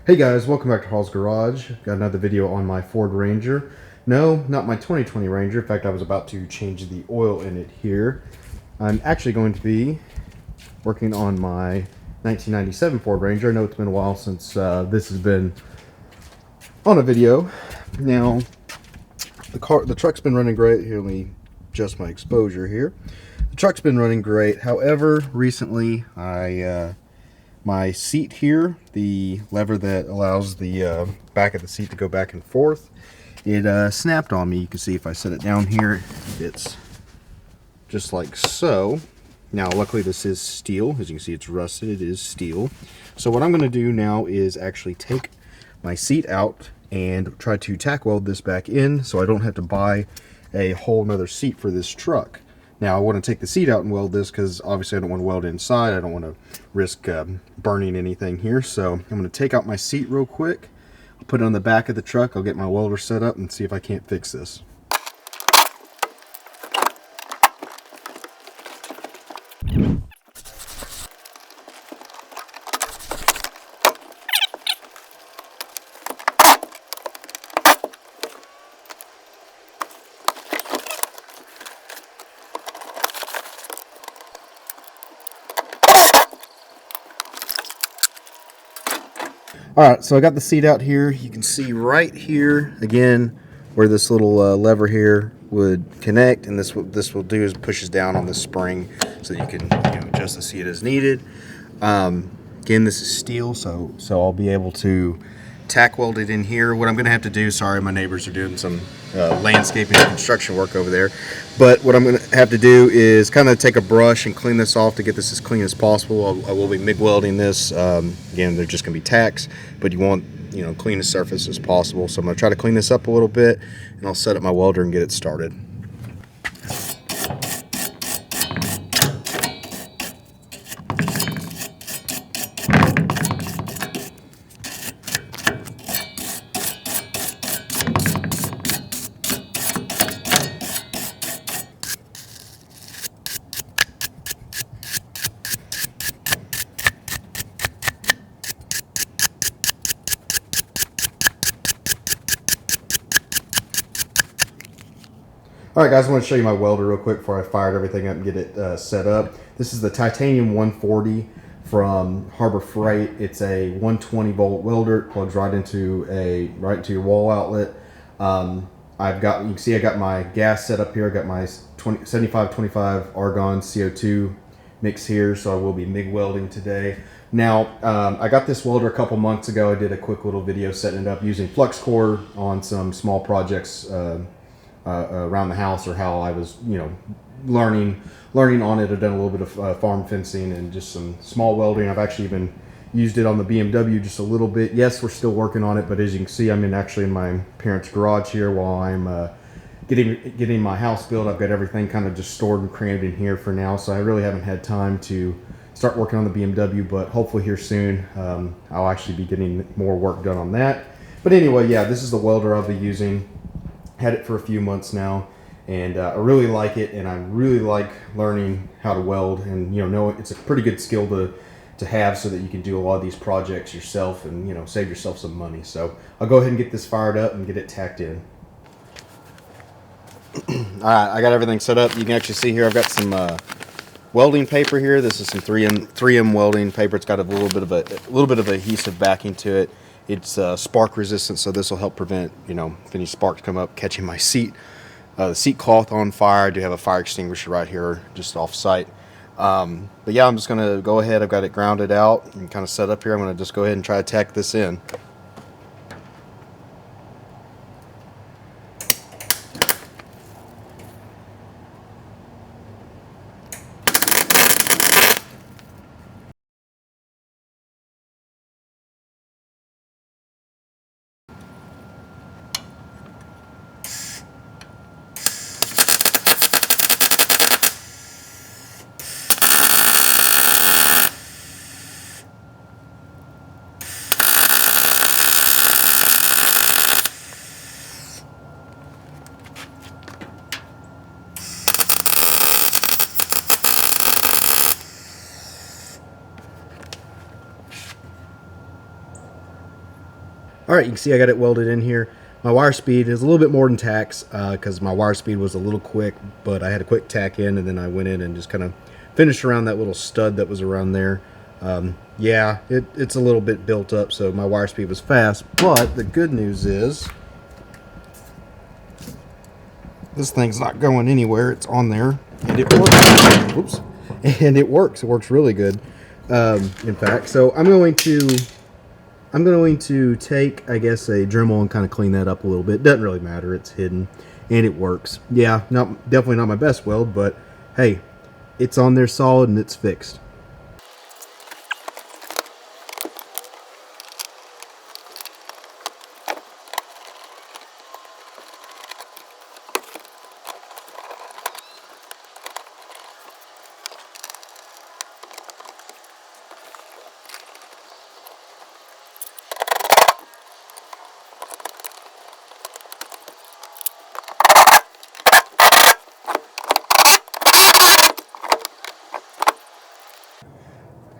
Hey guys, welcome back to Harles Garage. Got another video on my Ford Ranger. No, not my 2020 Ranger. In fact, I was about to change the oil in it here. I'm actually going to be working on my 1997 Ford Ranger. I know it's been a while since this has been on a video. Now, the truck's been running great. Here, let me adjust my exposure here. The truck's been running great. However, recently my seat here, the lever that allows the back of the seat to go back and forth, it snapped on me. You can see if I set it down here, it's just like so. Now, luckily this is steel. As you can see, it's rusted. It is steel. So what I'm going to do now is actually take my seat out and try to tack weld this back in so I don't have to buy a whole nother seat for this truck. Now I want to take the seat out and weld this because obviously I don't want to weld inside. I don't want to risk burning anything here. So I'm going to take out my seat real quick. I'll put it on the back of the truck. I'll get my welder set up and see if I can't fix this. Alright, so I got the seat out here. You can see right here, again, where this little lever here would connect, and this will do is pushes down on this spring so that you can adjust the seat as needed. Again, this is steel, so I'll be able to tack weld it in here. What I'm going to have to do, sorry, my neighbors are doing some landscaping and construction work over there, but what I'm going to have to do is kind of take a brush and clean this off to get this as clean as possible. I will be MIG welding this. Again, they're just going to be tacks, but you want clean the surface as possible. So I'm going to try to clean this up a little bit, and I'll set up my welder and get it started. Alright guys, I want to show you my welder real quick before I fired everything up and get it set up. This is the titanium 140 from Harbor Freight. It's a 120 volt welder. It plugs right into your wall outlet. You can see I got my gas set up here. I got my 75-25 argon CO2 mix here, so I will be MIG welding today. Now, I got this welder a couple months ago. I did a quick little video setting it up using flux core on some small projects around the house, or how I was, learning on it. I've done a little bit of farm fencing and just some small welding. I've actually even used it on the BMW just a little bit. Yes, we're still working on it, but as you can see, I'm actually in my parents' garage here while I'm getting my house built. I've got everything kind of just stored and crammed in here for now, so I really haven't had time to start working on the BMW, but hopefully here soon I'll actually be getting more work done on that. But anyway, yeah, this is the welder I'll be using. Had it for a few months now, and I really like it, and I really like learning how to weld, and it's a pretty good skill to have so that you can do a lot of these projects yourself and save yourself some money. So I'll go ahead and get this fired up and get it tacked in. Alright, I got everything set up. You can actually see here I've got some welding paper here. This is some 3M welding paper. It's got a little bit of adhesive backing to it. It's spark resistant, so this will help prevent, if any sparks come up, catching my seat. The seat cloth on fire. I do have a fire extinguisher right here, just off site. But yeah, I'm just going to go ahead. I've got it grounded out and kind of set up here. I'm going to just go ahead and try to tack this in. All right, you can see I got it welded in here. My wire speed is a little bit more than tack's because my wire speed was a little quick, but I had a quick tack in, and then I went in and just kind of finished around that little stud that was around there. Yeah, it's a little bit built up, so my wire speed was fast, but the good news is this thing's not going anywhere. It's on there, and it works. Oops. And it works. It works really good, in fact. So I'm going to take, I guess, a Dremel and kind of clean that up a little bit. Doesn't really matter. It's hidden, and it works. Yeah, definitely not my best weld, but hey, it's on there solid and it's fixed.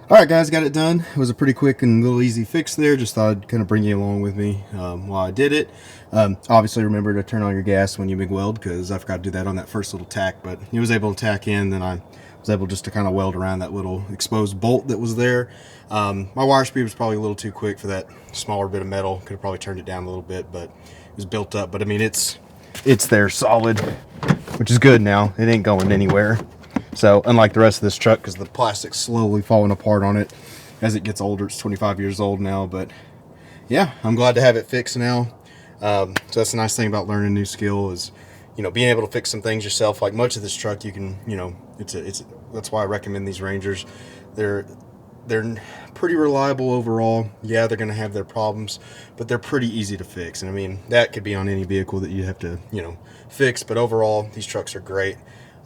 Alright guys, got it done. It was a pretty quick and little easy fix there. Just thought I'd kind of bring you along with me while I did it. Obviously remember to turn on your gas when you MIG weld, because I forgot to do that on that first little tack, but he was able to tack in, then I was able just to kind of weld around that little exposed bolt that was there. My wire speed was probably a little too quick for that smaller bit of metal. Could have probably turned it down a little bit, but it was built up. But I mean, it's there solid, which is good now. It ain't going anywhere. So unlike the rest of this truck, because the plastic's slowly falling apart on it as it gets older. It's 25 years old now, but yeah, I'm glad to have it fixed now. So that's the nice thing about learning a new skill is, you know, being able to fix some things yourself. Like much of this truck, you can, you know, that's why I recommend these Rangers. They're pretty reliable overall. Yeah, they're going to have their problems, but they're pretty easy to fix. And I mean, that could be on any vehicle that you have to, you know, fix. But overall, these trucks are great.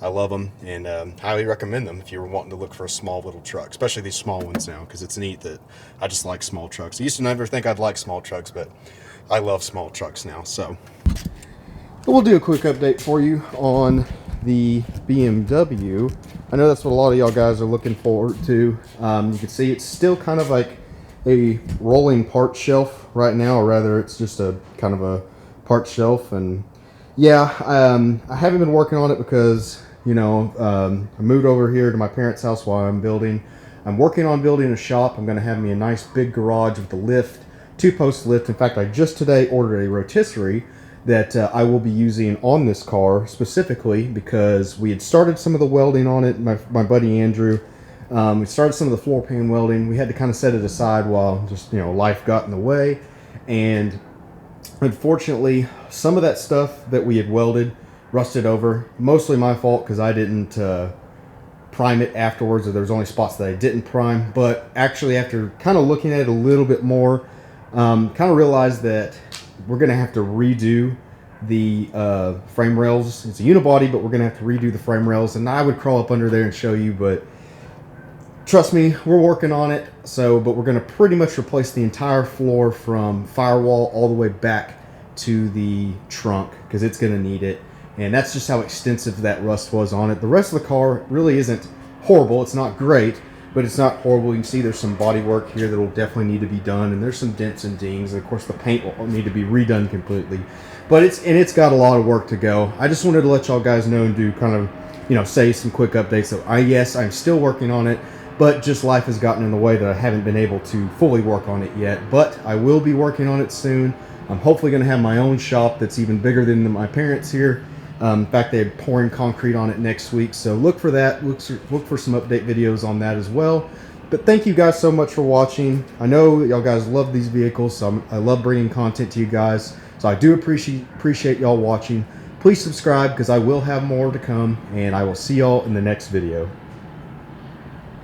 I love them, and highly recommend them if you're wanting to look for a small little truck, especially these small ones now, because it's neat that I just like small trucks. I used to never think I'd like small trucks, but I love small trucks now. So we'll do a quick update for you on the BMW. I know that's what a lot of y'all guys are looking forward to. You can see it's still kind of like a rolling part shelf right now, or rather it's just a kind of a part shelf. And yeah, I haven't been working on it because, you know, I moved over here to my parents' house while I'm building. I'm working on building a shop. I'm going to have me a nice big garage with a lift, 2-post lift. In fact, I just today ordered a rotisserie that I will be using on this car specifically because we had started some of the welding on it. My buddy Andrew, we started some of the floor pan welding. We had to kind of set it aside while just, you know, life got in the way. And unfortunately, some of that stuff that we had welded rusted over. Mostly my fault because I didn't prime it afterwards, or there was only spots that I didn't prime. But actually, after kind of looking at it a little bit more, kind of realized that we're going to have to redo the frame rails. It's a unibody, but we're going to have to redo the frame rails. And I would crawl up under there and show you, but trust me, we're working on it. So, but we're going to pretty much replace the entire floor from firewall all the way back to the trunk because it's going to need it. And that's just how extensive that rust was on it. The rest of the car really isn't horrible. It's not great, but it's not horrible. You can see there's some body work here that will definitely need to be done, and there's some dents and dings. And of course, the paint will need to be redone completely. But it's got a lot of work to go. I just wanted to let y'all guys know and do kind of, you know, say some quick updates. So yes, I'm still working on it, but just life has gotten in the way that I haven't been able to fully work on it yet. But I will be working on it soon. I'm hopefully going to have my own shop that's even bigger than my parents here. In fact, they're pouring concrete on it next week, so look for that. Look for some update videos on that as well. But thank you guys so much for watching. I know y'all guys love these vehicles, so I love bringing content to you guys. So I do appreciate y'all watching. Please subscribe because I will have more to come, and I will see y'all in the next video.